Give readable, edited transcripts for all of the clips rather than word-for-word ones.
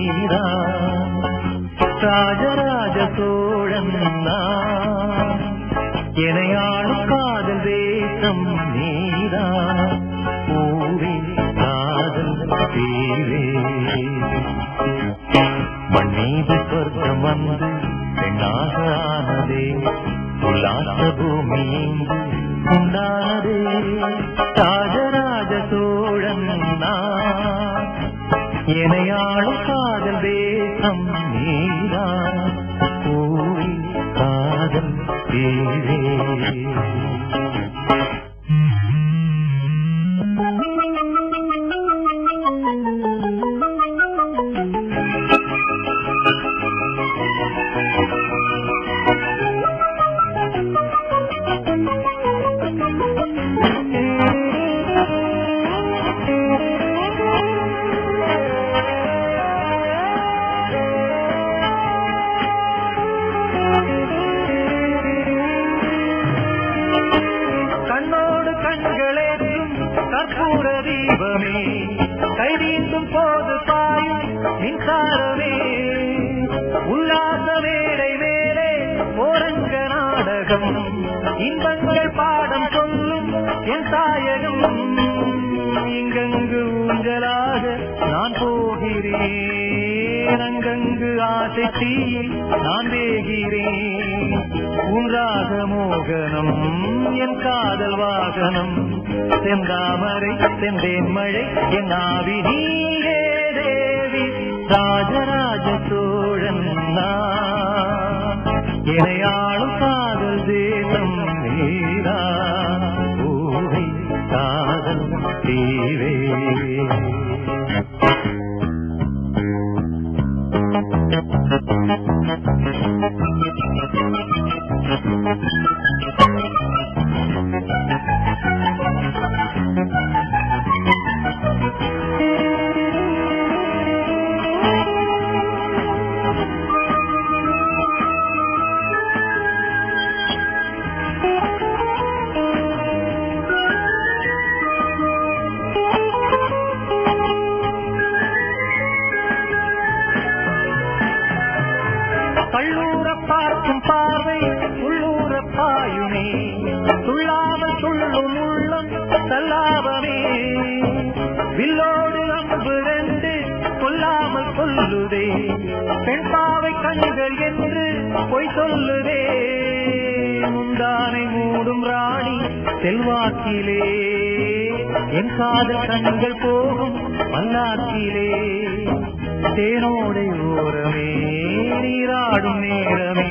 நீதான் ராஜராஜ சோழன் நான் எனையாளும் காதல் தேசம் நீதான் பூவே காதல் தீவே மண்ணீது சொர்க்கம் வந்து பெண்ணாக ஆனதே உல்லாச பூமி இங்கு உண்டானதே ராஜராஜ சோழன் நான் எனையாளும் காதல் தேசம் நீதான் பூவே காதல் தீவே தீபமே கைதீண்டும் போது பாயும் மின்சாரமே உல்லாச மேடை மேலே ஓரங்க நாடகம் இன்பங்கள் பாடம் சொல்லும் என் தாயகம் இங்கங்கு ஊஞ்சலாக நான் போகிறேன் அங்கங்கு ஆசை தீயில் நான் வேகிறேன் உன்றாக மோகனம் என் காதல் வாகனம் செந்தாமரை செந்தேன் மழை என் ஆவி நீயே தேவி ராஜராஜ சோழன் நான் எனையாளும் காதல் தேசம் நீதான் பூவே காதல் தீவே கள்ளூர பார்க்கும் பார்வை உள்ளூர பாயுமே துள்ளாமல் துள்ளும் உள்ளம் தல்லாபமே வில்லோடு அம்பு ரெண்டு கொல்லாமல் கொல்லுதே பெண் பாவை கண்கள் என்று பொய் சொல்லுதே முந்தானை மூடும் ராணி செல்வாக்கிலே என் காதல் கண்கள் போகும் பல்லாக்கிலே தேனோடை ஓரமே நீராடும் நேரமே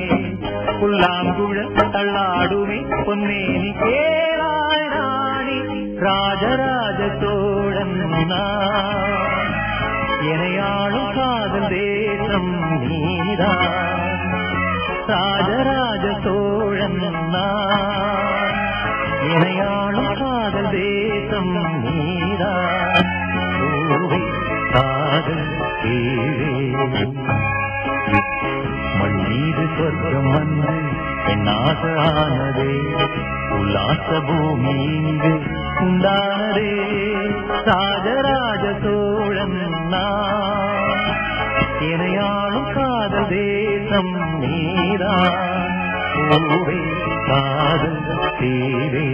புல்லாங்குழல் தள்ளாடுமே பொன்னேனி கேளாய் ராணி ராஜராஜ சோழன் நான் எனையாளும் காதல் தேசம் நீதான் ராஜராஜ சோழன் நான் எனையாளும் காதல் தேசம் நீதான் பூவே காதல் மண்ணீது சொர்க்கம் வந்து பெண்ணாக ஆனதே உல்லாச பூமி இங்கு உண்டானதே ராஜராஜ சோழன் நான் எனையாளும் காதல் தேசம் நீதான் பூவே காதல் தீவே